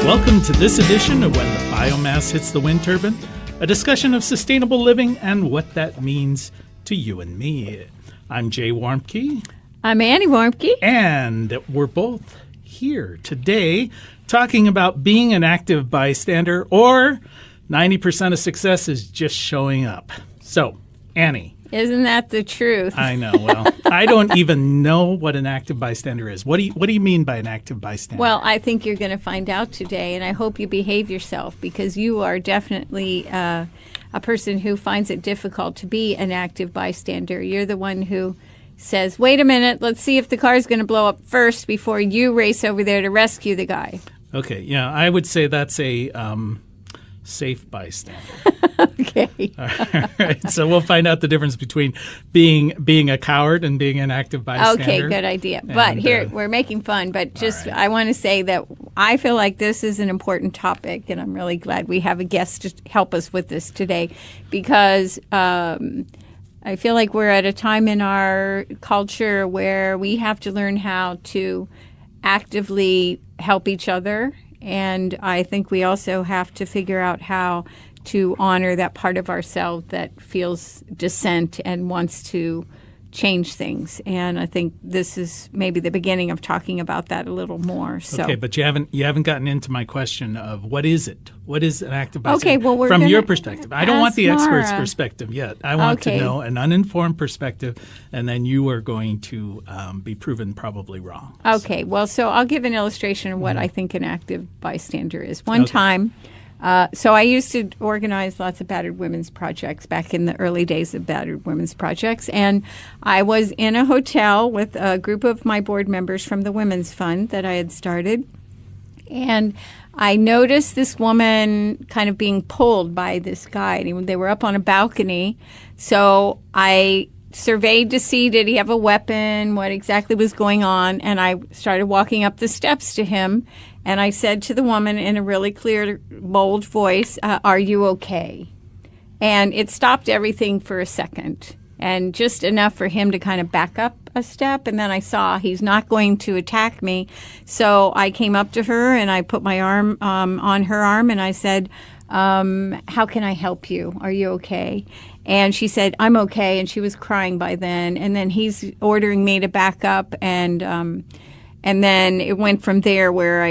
Welcome to this edition of When the Biomass Hits the Wind Turbine, a discussion of sustainable living and what that means to you and me. I'm Jay Warmke. I'm Annie Warmke. And we're both here today talking about being an active bystander, or 90% of success is just showing up. So, Annie. Isn't that the truth? I know. Well, I don't even know what an active bystander is. What do you mean by an active bystander? Well, I think you're going to find out today, and I hope you behave yourself, because you are definitely a person who finds it difficult to be an active bystander. You're the one who says, wait a minute, let's see if the car is going to blow up first before you race over there to rescue the guy. Okay, yeah, I would say that's a safe bystander. Okay. All right, so we'll find out the difference between being a coward and being an active bystander. Okay, good idea. But here, we're making fun, but just right. I want to say that I feel like this is an important topic, and I'm really glad we have a guest to help us with this today, because I feel like we're at a time in our culture where we have to learn how to actively help each other. And I think we also have to figure out how to honor that part of ourselves that feels dissent and wants to change things. And I think this is maybe the beginning of talking about that a little more. So. Okay, but you haven't gotten into my question of what is it? What is an active bystander? Okay, well, from your perspective. I don't want the Mara. expert's perspective yet. I want to know an uninformed perspective, and then you are going to be proven probably wrong. Okay, well, so I'll give an illustration of what I think an active bystander is. One time, so I used to organize lots of battered women's projects back in the early days of battered women's projects. And I was in a hotel with a group of my board members from the Women's Fund that I had started. And I noticed this woman kind of being pulled by this guy. They were up on a balcony. So I surveyed to see, did he have a weapon, what exactly was going on. And I started walking up the steps to him. And I said to the woman in a really clear, bold voice, are you okay? And it stopped everything for a second, and just enough for him to kind of back up a step. And then I saw he's not going to attack me. So I came up to her and I put my arm on her arm and I said, how can I help you? Are you okay? And she said, I'm okay. And she was crying by then. And then he's ordering me to back up. And then it went from there, where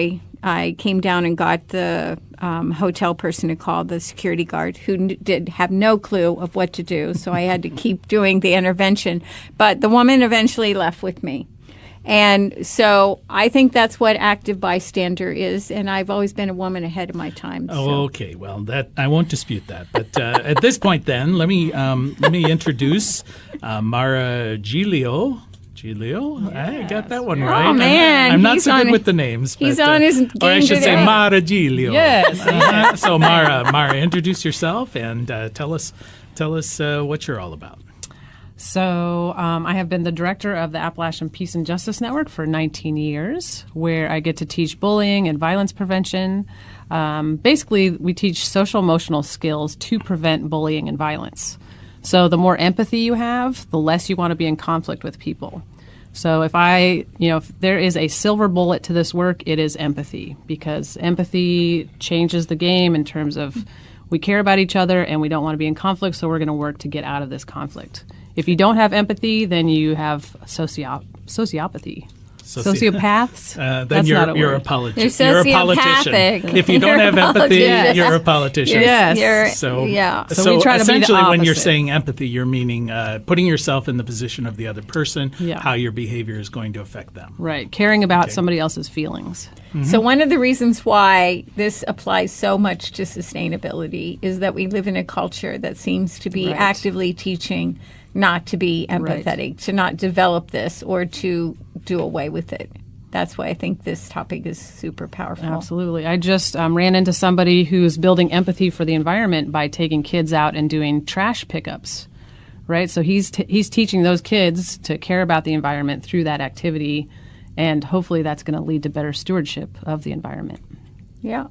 I came down and got the hotel person to call the security guard, who did have no clue of what to do. So I had to keep doing the intervention. But the woman eventually left with me. And so I think that's what active bystander is. And I've always been a woman ahead of my time. So. Oh, okay. Well, that I won't dispute that. But at this point, then, let me introduce Mara Giglio. Yes. I got that one right. Oh, man. I'm not so good with the names. He's on his game or I should today. say Mara Giglio. Yes. So Mara, introduce yourself and tell us what you're all about. So I have been the director of the Appalachian Peace and Justice Network for 19 years, where I get to teach bullying and violence prevention. Basically, we teach social-emotional skills to prevent bullying and violence. So the more empathy you have, the less you want to be in conflict with people. So if there is a silver bullet to this work, it is empathy, because empathy changes the game in terms of we care about each other and we don't want to be in conflict, so we're going to work to get out of this conflict. If you don't have empathy, then you have sociopathy. Sociopaths? Then you're a politician. You're sociopathic. If you don't have empathy, you're a politician. Yes. So we try to essentially, be the opposite. when you're saying empathy, you're meaning putting yourself in the position of the other person, how your behavior is going to affect them. Right. Caring about somebody else's feelings. Mm-hmm. So one of the reasons why this applies so much to sustainability is that we live in a culture that seems to be actively teaching not to be empathetic, to not develop this, or to do away with it. That's why I think this topic is super powerful. Absolutely. I just ran into somebody who's building empathy for the environment by taking kids out and doing trash pickups, right? So he's teaching those kids to care about the environment through that activity, and hopefully that's going to lead to better stewardship of the environment. Yeah.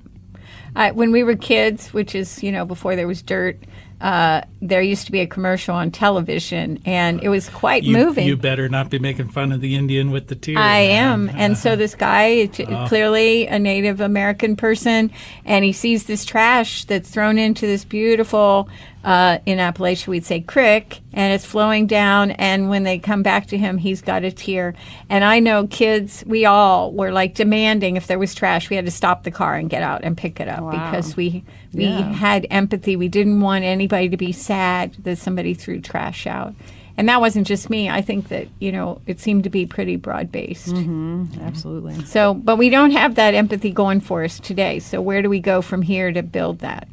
When we were kids, which is, before there was dirt, there used to be a commercial on television, and it was quite moving. You better not be making fun of the Indian with the tear. I am. And so this guy, clearly a Native American person, and he sees this trash that's thrown into this beautiful, in Appalachia we'd say creek, and it's flowing down, and when they come back to him, he's got a tear. And I know kids, we all were like demanding if there was trash, we had to stop the car and get out and pick it up because we had empathy. We didn't want anybody to be sad that somebody threw trash out. And that wasn't just me. I think that, it seemed to be pretty broad-based. Mm-hmm. Absolutely. So, but we don't have that empathy going for us today. So where do we go from here to build that?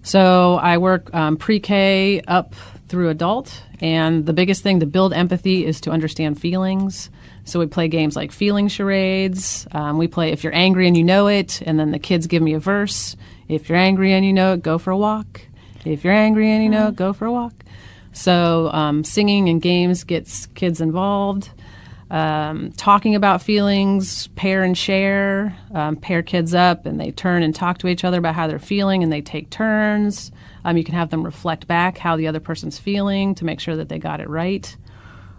So I work pre-K up through adult, and the biggest thing to build empathy is to understand feelings. So we play games like feeling charades. We play if you're angry and you know it, and then the kids give me a verse. If you're angry and you know it, go for a walk. If you're angry and you know it, go for a walk. So singing and games gets kids involved. Talking about feelings, pair and share, pair kids up and they turn and talk to each other about how they're feeling and they take turns. You can have them reflect back how the other person's feeling to make sure that they got it right.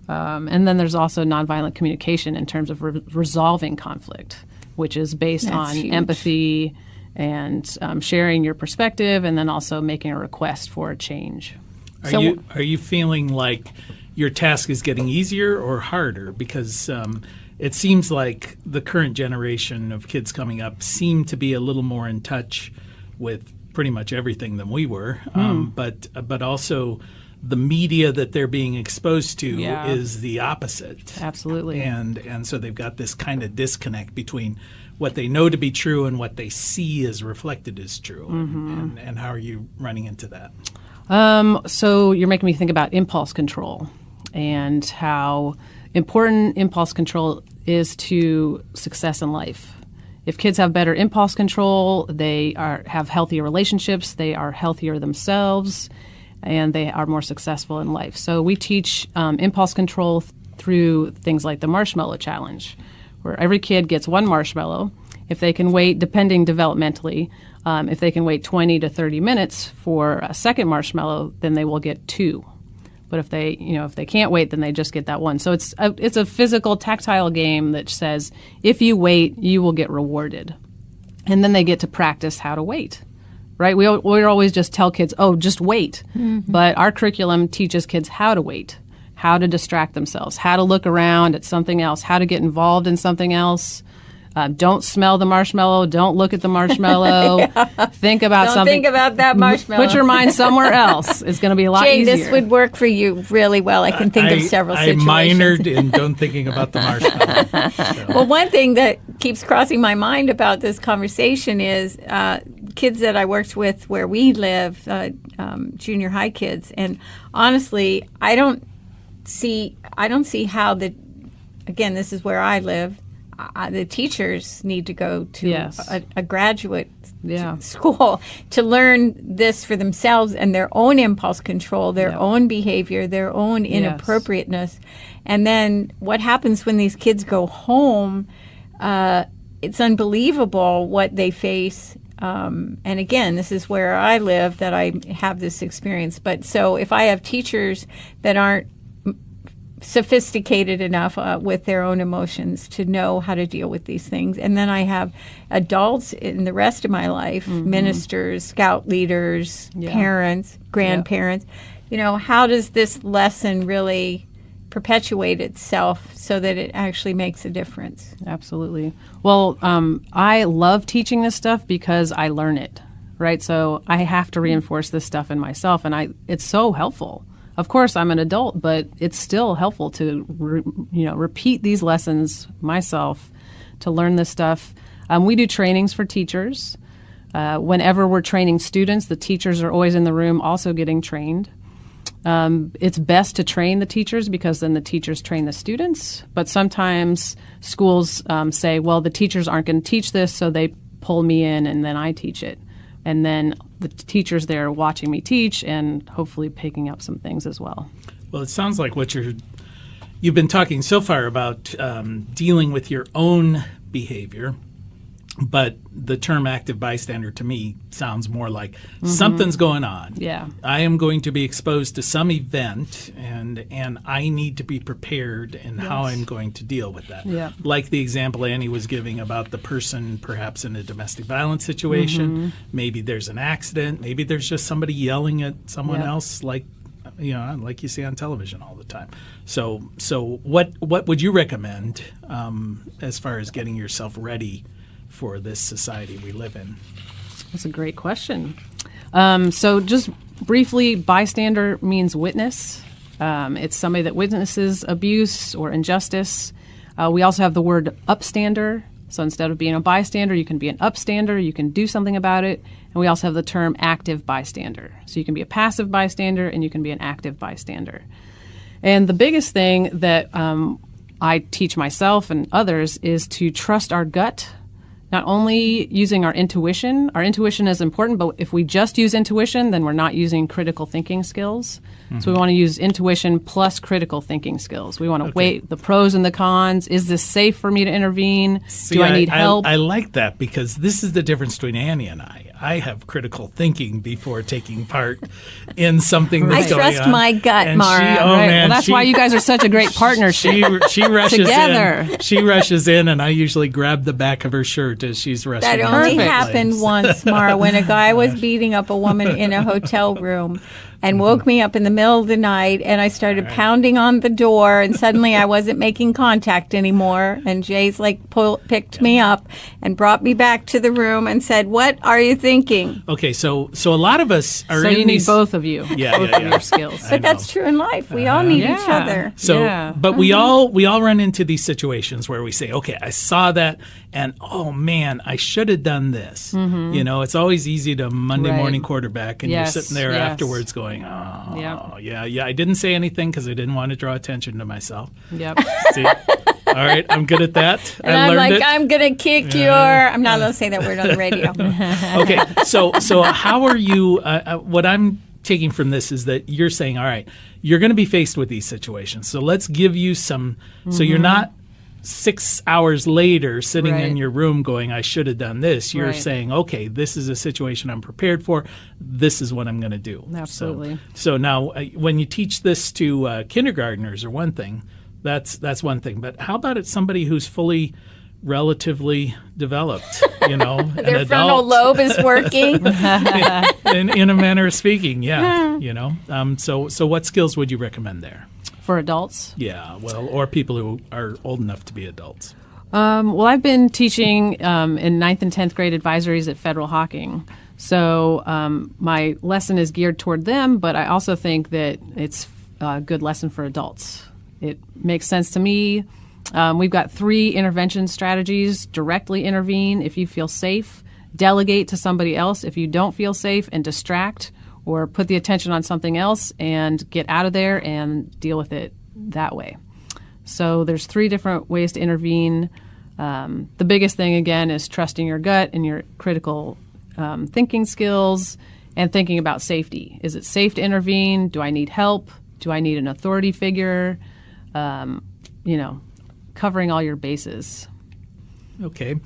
And then there's also nonviolent communication in terms of resolving conflict, which is based on huge. Empathy and sharing your perspective and then also making a request for a change. Are you feeling like your task is getting easier or harder? Because it seems like the current generation of kids coming up seem to be a little more in touch with pretty much everything than we were. But also the media that they're being exposed to is the opposite. Absolutely. And so they've got this kind of disconnect between what they know to be true and what they see as reflected as true. Mm-hmm. And how are you running into that? So you're making me think about impulse control and how important impulse control is to success in life. If kids have better impulse control, they have healthier relationships, they are healthier themselves, and they are more successful in life. So we teach impulse control through things like the marshmallow challenge, where every kid gets one marshmallow. If they can wait, depending developmentally, if they can wait 20 to 30 minutes for a second marshmallow, then they will get two. But if they can't wait, then they just get that one. So it's a physical, tactile game that says if you wait, you will get rewarded, and then they get to practice how to wait. Right? We always just tell kids, oh, just wait. Mm-hmm. But our curriculum teaches kids how to wait, how to distract themselves, how to look around at something else, how to get involved in something else. Don't smell the marshmallow. Don't look at the marshmallow. Think about Don't something. Think about that marshmallow. Put your mind somewhere else. It's going to be a lot Jay, easier. this would work for you really well. I can think of several situations. I minored in don't thinking about the marshmallow. So. Well, one thing that keeps crossing my mind about this conversation is kids that I worked with where we live, junior high kids, and honestly, I don't see how again, this is where I live. The teachers need to go to a graduate school to learn this for themselves and their own impulse control, their own behavior, their own inappropriateness. And then what happens when these kids go home, it's unbelievable what they face. And again, this is where I live that I have this experience. But so if I have teachers that aren't sophisticated enough with their own emotions to know how to deal with these things. And then I have adults in the rest of my life, ministers, scout leaders, parents, grandparents. How does this lesson really perpetuate itself so that it actually makes a difference? Absolutely. Well, I love teaching this stuff because I learn it, right? So I have to reinforce this stuff in myself, and it's so helpful. Of course, I'm an adult, but it's still helpful to repeat these lessons myself, to learn this stuff. We do trainings for teachers. Whenever we're training students, the teachers are always in the room also getting trained. It's best to train the teachers because then the teachers train the students. But sometimes schools say, well, the teachers aren't going to teach this, so they pull me in and then I teach it. And then the teachers there watching me teach and hopefully picking up some things as well. Well, it sounds like you've been talking so far about dealing with your own behavior. But the term active bystander to me sounds more like something's going on. Yeah. I am going to be exposed to some event, and I need to be prepared in how I'm going to deal with that. Yeah. Like the example Annie was giving about the person perhaps in a domestic violence situation. Maybe there's an accident. Maybe there's just somebody yelling at someone else, like like you see on television all the time. So what would you recommend as far as getting yourself ready for this society we live in? That's a great question. So just briefly, bystander means witness. It's somebody that witnesses abuse or injustice. We also have the word upstander. So instead of being a bystander, you can be an upstander. You can do something about it. And we also have the term active bystander. So you can be a passive bystander and you can be an active bystander. And the biggest thing that I teach myself and others is to trust our gut. Not only using our intuition is important, but if we just use intuition, then we're not using critical thinking skills. So we want to use intuition plus critical thinking skills. We want to weigh the pros and the cons. Is this safe for me to intervene? Do I need help? I like that because this is the difference between Annie and I. I have critical thinking before taking part in something that's going on. I trust my gut, Mara. Well, that's why you guys are such a great partnership. She rushes together. in. She rushes in, and I usually grab the back of her shirt as she's rushing. That only happened once, Mara, when a guy was beating up a woman in a hotel room and woke me up in the middle of the night, and I started pounding on the door, and suddenly I wasn't making contact anymore, and Jay's picked me up and brought me back to the room and said, "What are you thinking?" Okay, so a lot lot of us are so in you need both of you. Yeah, both of your skills. But that's true in life. We all need each other. So, but we all run into these situations where we say, okay, I saw that, and oh man, I should have done this. You know, it's always easy to Monday morning quarterback, and you're sitting there afterwards going, oh, yeah, I didn't say anything because I didn't want to draw attention to myself. Yep. See? All right, I'm good at that. And I'm like, I'm going to kick your... I'm not allowed to say that word on the radio. Okay, so how are you... what I'm taking from this is that you're saying, all right, you're going to be faced with these situations. So let's give you some... So you're not 6 hours later sitting in your room going, I should have done this. You're saying, okay, this is a situation I'm prepared for. This is what I'm going to do. Absolutely. So now when you teach this to kindergartners or one thing, that's one thing. But how about it's somebody who's fully relatively developed, you know, their frontal lobe is working in a manner of speaking. You know. So what skills would you recommend there? For adults? Yeah, well, or people who are old enough to be adults. Well, I've been teaching in 9th and 10th grade advisories at Federal Hawking. So my lesson is geared toward them, but I also think that it's a good lesson for adults. It makes sense to me. We've got 3 intervention strategies. Directly intervene if you feel safe. Delegate to somebody else if you don't feel safe, and distract or put the attention on something else and get out of there and deal with it that way. So there's 3 different ways to intervene. The biggest thing, again, is trusting your gut and your critical thinking skills and thinking about safety. Is it safe to intervene? Do I need help? Do I need an authority figure? Covering all your bases. Okay.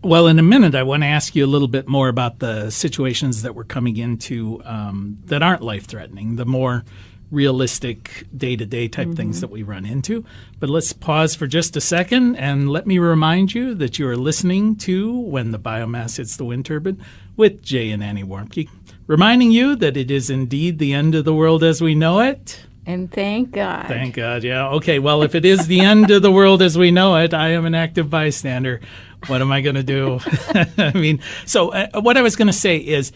Well, in a minute, I want to ask you a little bit more about the situations that we're coming into that aren't life-threatening, the more realistic day-to-day type things that we run into. But let's pause for just a second, and let me remind you that you are listening to When the Biomass Hits the Wind Turbine with Jay and Annie Warmke, reminding you that it is indeed the end of the world as we know it. And thank God. Thank God, yeah. Okay, well, if it is the end of the world as we know it, I am an active bystander. What am I going to do? I mean, so what I was going to say is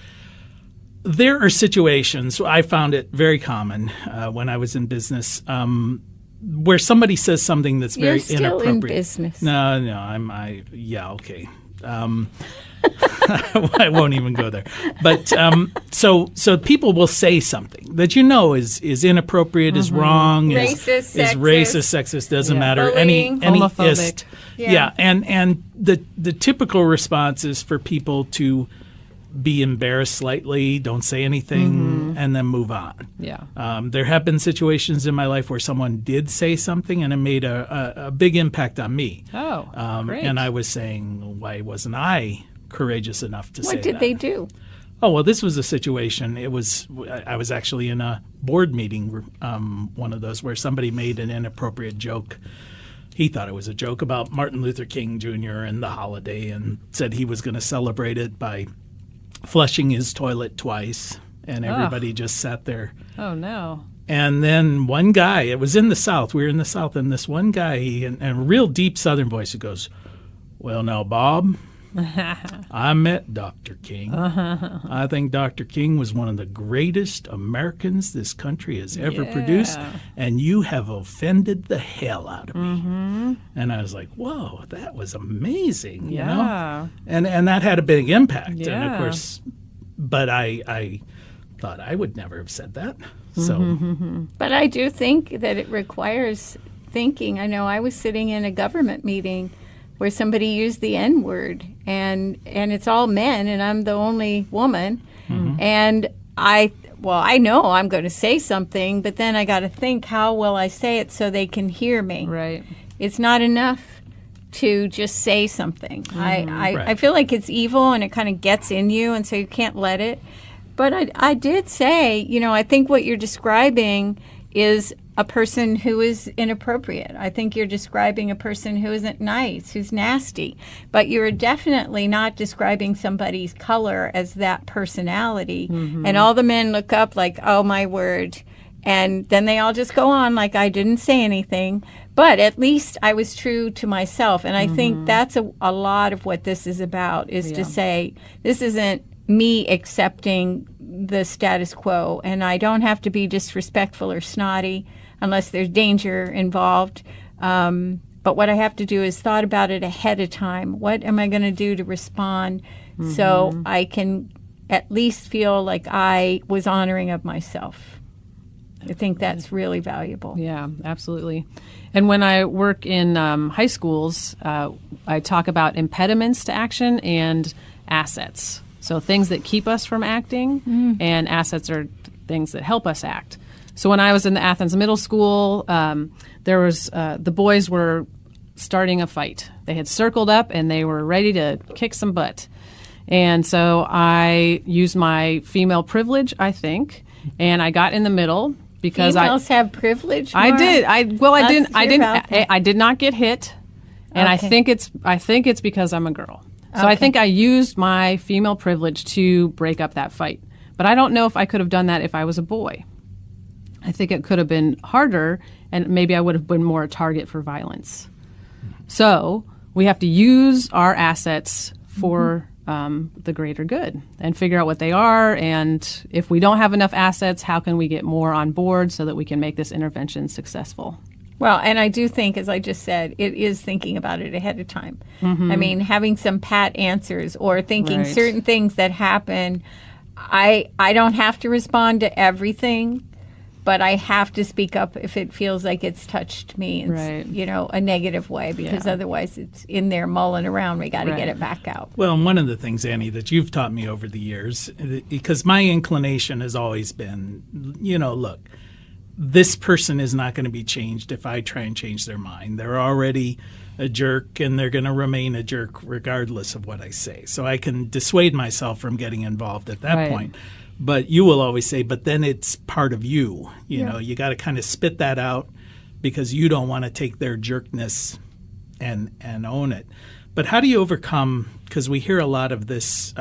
there are situations, I found it very common when I was in business, where somebody says something that's very You're still inappropriate. in business. No, okay. I won't even go there. But so people will say something that is inappropriate, is wrong, is racist, sexist, doesn't matter. Bullying, any homophobic. And the typical response is for people to be embarrassed slightly, don't say anything, and then move on. Yeah. There have been situations in my life where someone did say something and it made a big impact on me. Oh, great. And I was saying, why wasn't I courageous enough to say that? What did they do? Oh, well, this was a situation. I was actually in a board meeting, one of those where somebody made an inappropriate joke. He thought it was a joke about Martin Luther King Jr. and the holiday, and said he was going to celebrate it by flushing his toilet twice. And everybody just sat there. Oh, no. And then one guy, it was in the South, we were in the South, and this one guy, in a real deep Southern voice, he goes, "Well, now, Bob, I met Dr. King. I think Dr. King was one of the greatest Americans this country has ever produced, and you have offended the hell out of me." And I was like, whoa, that was amazing, you know? And that had a big impact. And of course, but I thought I would never have said that. So, But I do think that it requires thinking. I know I was sitting in a government meeting where somebody used the N-word, and it's all men, and I'm the only woman. And I know I'm going to say something, but then I got to think, how will I say it so they can hear me? Right. It's not enough to just say something. I Right. feel like it's evil, and it kind of gets in you, and so you can't let it. But I did say, I think what you're describing is a person who is inappropriate. I think you're describing a person who isn't nice, who's nasty. But you're definitely not describing somebody's color as that personality. And all the men look up like, oh, my word. And then they all just go on like I didn't say anything. But at least I was true to myself. And I think that's a lot of what this is about, is to say, this isn't me accepting the status quo, and I don't have to be disrespectful or snotty unless there's danger involved. But what I have to do is thought about it ahead of time. What am I going to do to respond so I can at least feel like I was honoring of myself? I think that's really valuable. Yeah, absolutely. And when I work in high schools, I talk about impediments to action and assets. So things that keep us from acting, and assets are things that help us act. So when I was in the Athens Middle School, there was the boys were starting a fight. They had circled up and they were ready to kick some butt. And so I used my female privilege, I think, and I got in the middle because Females have privilege. I Maura? did. I Let's hear about that. I did not get hit, and I think it's because I'm a girl. So I think I used my female privilege to break up that fight. But I don't know if I could have done that if I was a boy. I think it could have been harder, and maybe I would have been more a target for violence. So we have to use our assets for the greater good and figure out what they are. And if we don't have enough assets, how can we get more on board so that we can make this intervention successful? Well, and I do think, as I just said, it is thinking about it ahead of time. I mean, having some pat answers or thinking Right. certain things that happen. I don't have to respond to everything, but I have to speak up if it feels like it's touched me in Right. a negative way, because otherwise it's in there mulling around. We got to get it back out. well, and one of the things, Annie, that you've taught me over the years, because my inclination has always been, look, this person is not going to be changed if I try and change their mind. They're already a jerk, and they're going to remain a jerk regardless of what I say. So I can dissuade myself from getting involved at that Right. point. But you will always say, but then it's part of you. You got to kind of spit that out, because you don't want to take their jerkness and own it. But how do you overcome, because we hear a lot of this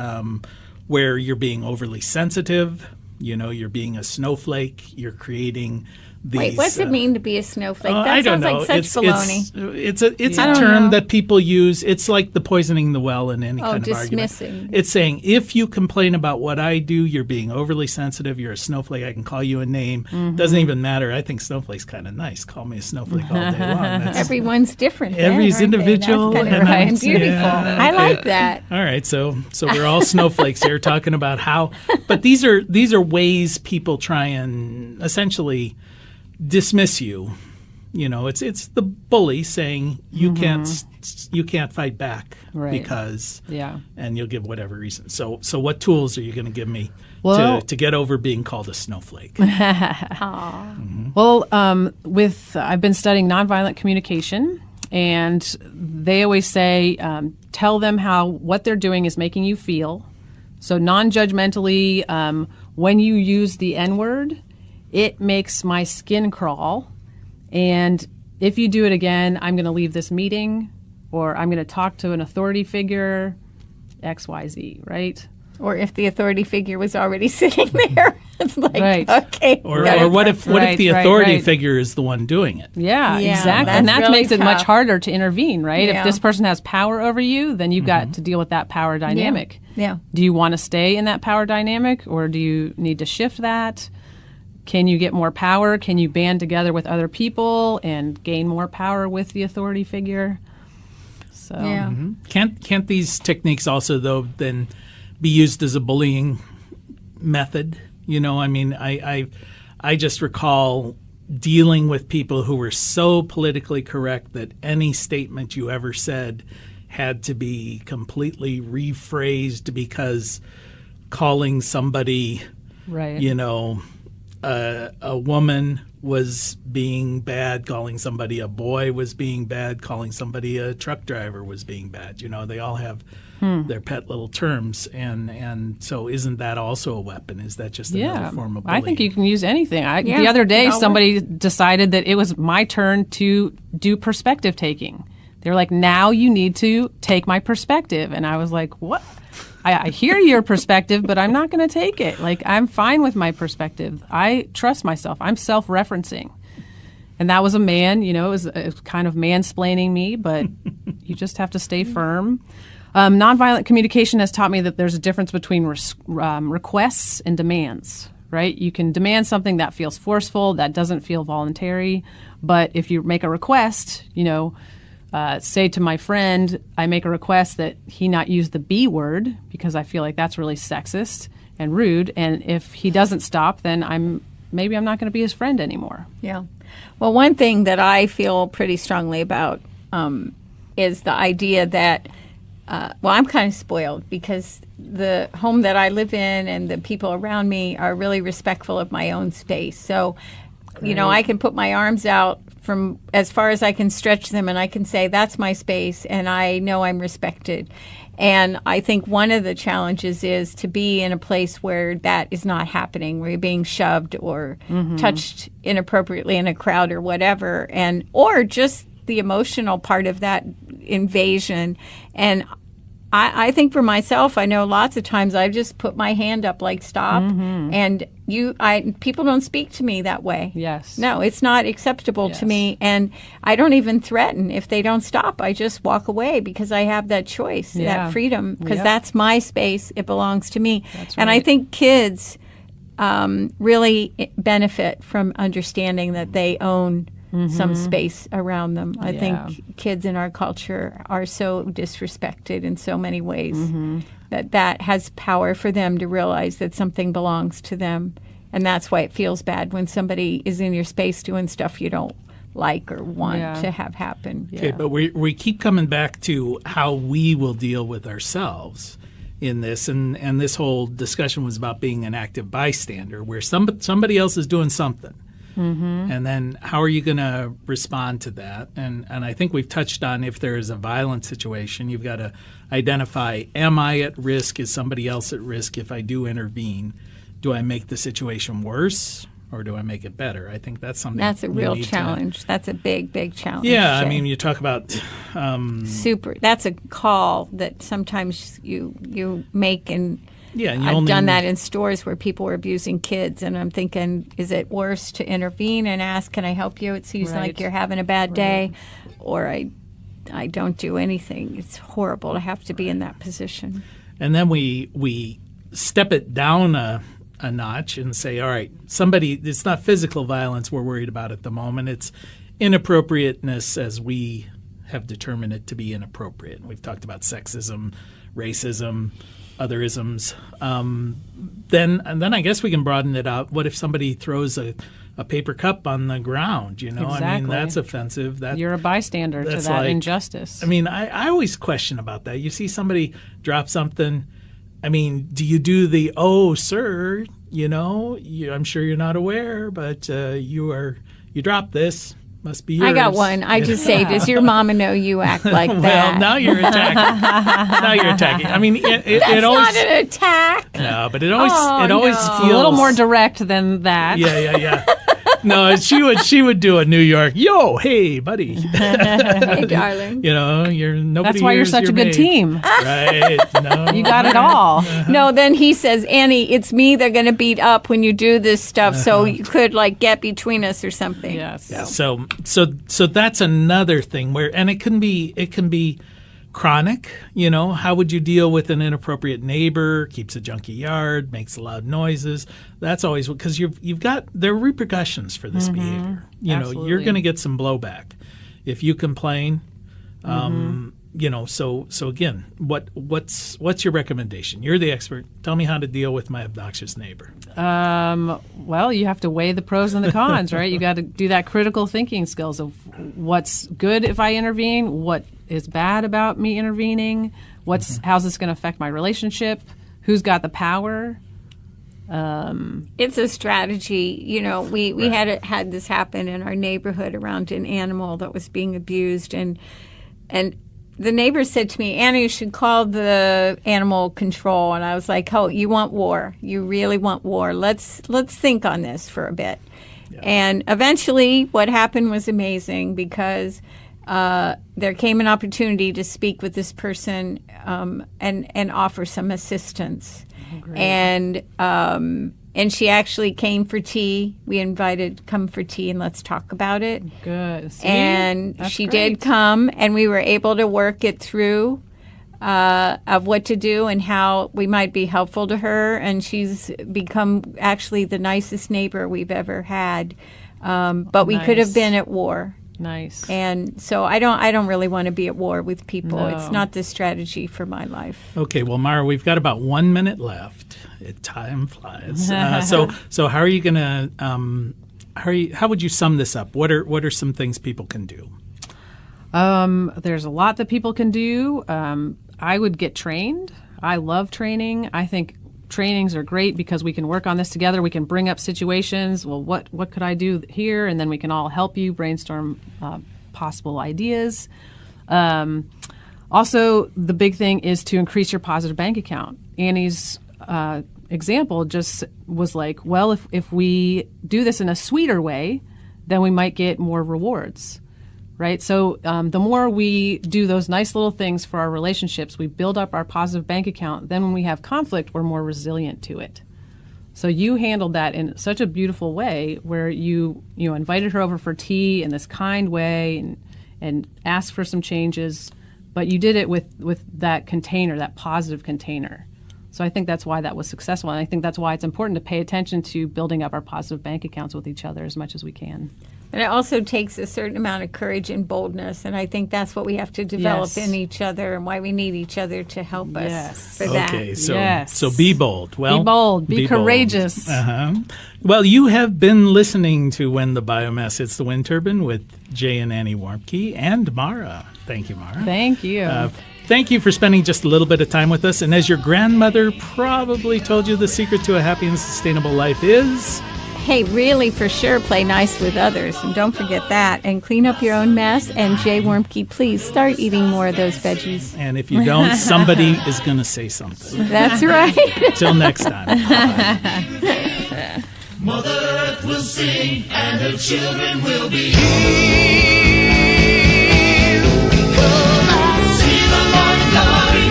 where you're being overly sensitive, you're being a snowflake, you're creating these... Wait, what's it mean to be a snowflake? That I don't sounds know. like such baloney. It's a I don't term know. that people use. It's like the poisoning the well in any kind of dismissing. argument. It's saying, if you complain about what I do, you're being overly sensitive, you're a snowflake, I can call you a name. Doesn't even matter. I think snowflake's kind of nice. Call me a snowflake all day long. That's, Everyone's different. then, Everybody's aren't they? individual, That's kind and of I- and beautiful. yeah, I like that. all right, so we're all snowflakes here talking about how, but these are ways people try and essentially dismiss you It's the bully saying you can't fight back Right. because Yeah. and you'll give whatever reason. So what tools are you going to give me Well- to get over being called a snowflake? Well, I've been studying nonviolent communication, and they always say, tell them what they're doing is making you feel. So non-judgmentally, when you use the N-word, it makes my skin crawl. And if you do it again, I'm going to leave this meeting, or I'm going to talk to an authority figure, XYZ, right? Or if the authority figure was already sitting there, it's like, Right. okay. Or what if the Right, authority right. figure is the one doing it? Yeah, Yeah, exactly. that's And that really makes it much tough. harder to intervene, right? Yeah. If this person has power over you, then you've got to deal with that power dynamic. Yeah. Do you want to stay in that power dynamic, or do you need to shift that? Can you get more power? Can you band together with other people and gain more power with the authority figure? So Yeah. Can't these techniques also, though, then be used as a bullying method? I just recall dealing with people who were so politically correct that any statement you ever said had to be completely rephrased because calling somebody, right. a woman was being bad, calling somebody a boy was being bad, calling somebody a truck driver was being bad. They all have their pet little terms, and so isn't that also a weapon? Is that just another form of bullying? I think you can use anything. Yeah, the other day, it all somebody decided that it was my turn to do perspective taking. They were like, now you need to take my perspective. And I was like, what? I hear your perspective, but I'm not going to take it. Like, I'm fine with my perspective. I trust myself. I'm self-referencing. And that was a man, it was kind of mansplaining me, but you just have to stay firm. Nonviolent communication has taught me that there's a difference between requests and demands, right? You can demand something that feels forceful, that doesn't feel voluntary. But if you make a request, say to my friend, I make a request that he not use the B word because I feel like that's really sexist and rude. And if he doesn't stop, then maybe I'm not going to be his friend anymore. Yeah. Well, one thing that I feel pretty strongly about is the idea that, I'm kind of spoiled because the home that I live in and the people around me are really respectful of my own space. So, I can put my arms out from as far as I can stretch them and I can say, that's my space and I know I'm respected. And I think one of the challenges is to be in a place where that is not happening, where you're being shoved or touched inappropriately in a crowd or whatever, or just the emotional part of that invasion. And I think for myself, I know lots of times I've just put my hand up like stop, and people don't speak to me that way. Yes. No, it's not acceptable to me, and I don't even threaten. If they don't stop, I just walk away because I have that choice, that freedom, because that's my space. It belongs to me. That's and right. I think kids really benefit from understanding that they own some space around them. I think kids in our culture are so disrespected in so many ways that has power for them to realize that something belongs to them. And that's why it feels bad when somebody is in your space doing stuff you don't like or want to have happen. Okay, but we keep coming back to how we will deal with ourselves in this, and this whole discussion was about being an active bystander, where somebody else is doing something. And then how are you going to respond to that? And I think we've touched on, if there is a violent situation, you've got to identify, am I at risk? Is somebody else at risk? If I do intervene, do I make the situation worse or do I make it better? I think that's something that's a real challenge. That's a big, big challenge. Yeah, Jay. I mean, you talk about that's a call that sometimes you make, and and I've done that in stores where people were abusing kids, and I'm thinking, is it worse to intervene and ask, can I help you? It seems like you're having a bad day, or I don't do anything. It's horrible to have to be in that position. And then we step it down a notch and say, all right, it's not physical violence we're worried about at the moment. It's inappropriateness as we have determined it to be inappropriate. We've talked about sexism, racism, other isms. Then I guess we can broaden it out. What if somebody throws a paper cup on the ground? I mean, Exactly. that's offensive. You're a bystander to that's that like- injustice. I mean, I always question about that. You see somebody drop something. I mean, do you do the, oh, sir, I'm sure you're not aware, but you dropped this. Must be yours. I got one. I just say, does your mama know you act like that? Well, now you're attacking. I mean, it That's always. not an attack. No, but it always no. feels a little more direct than that. Yeah. No, she would do a New York, yo, hey, buddy. Hey, darling. You're nobody. That's why you're here's such your a good maid. team. Right? No, You got it all. No, then he says, Annie, it's me they're going to beat up when you do this stuff, so you could, get between us or something. Yes. Yeah, so that's another thing and it can be chronic. How would you deal with an inappropriate neighbor, keeps a junky yard, makes loud noises? That's always because there are repercussions for this behavior. You're Absolutely. going to get some blowback if you complain. So again, what's your recommendation? You're the expert. Tell me how to deal with my obnoxious neighbor. Well, you have to weigh the pros and the cons, right? You got to do that critical thinking skills of what's good if I intervene, what is bad about me intervening, how's this going to affect my relationship, who's got the power. It's a strategy. We had this happen in our neighborhood around an animal that was being abused, and the neighbor said to me, Annie, you should call the animal control. And I was like, oh, you want war. You really want war. Let's think on this for a bit. Yeah. And eventually what happened was amazing because there came an opportunity to speak with this person and offer some assistance. Oh, And she actually came for tea. We invited, come for tea and let's talk about it. Good. See? And That's she great. did come, and we were able to work it through of what to do and how we might be helpful to her. And she's become actually the nicest neighbor we've ever had. But we could have Nice. been at war. Nice. And so I don't really want to be at war with people. No. It's not the strategy for my life. Okay, well, Mara, we've got about 1 minute left. Time flies. So how are you going to? How would you sum this up? What are some things people can do? There's a lot that people can do. I would get trained. I love training. I think trainings are great because we can work on this together. We can bring up situations. Well, what could I do here? And then we can all help you brainstorm possible ideas. Also, the big thing is to increase your positive bank account. Annie's example just was like, well, if we do this in a sweeter way, then we might get more rewards. Right? So the more we do those nice little things for our relationships, we build up our positive bank account. Then when we have conflict, we're more resilient to it. So you handled that in such a beautiful way where you invited her over for tea in this kind way and asked for some changes, but you did it with that container, that positive container. So I think that's why that was successful. And I think that's why it's important to pay attention to building up our positive bank accounts with each other as much as we can. And it also takes a certain amount of courage and boldness, and I think that's what we have to develop Yes. in each other, and why we need each other to help us Yes. for that. Okay, Yes. so be bold. Well, Be bold. Be bold. courageous. Uh-huh. Well, you have been listening to When the Biomass Hits the Wind Turbine with Jay and Annie Warmke and Mara. Thank you, Mara. Thank you. Thank you for spending just a little bit of time with us. And as your grandmother probably told you, the secret to a happy and sustainable life is... Hey, really, for sure, play nice with others, and don't forget that, and clean up your own mess. And Jay Warmke, please start eating more of those veggies. And if you don't, somebody is going to say something. That's right. Till next time. Mother Earth will sing and her children will be healed. Come on, see the morning glory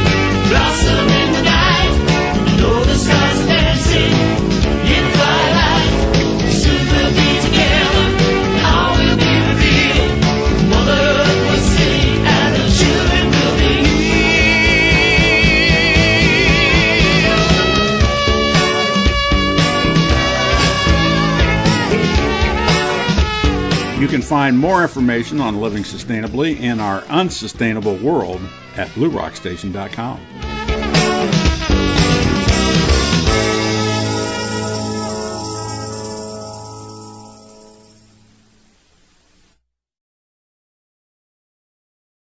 blossom in the night. Know the stars are dancing in twilight. Soon we'll be together, all will be revealed. Mother Earth will sing and her children will be healed. You can find more information on living sustainably in our unsustainable world at bluerockstation.com.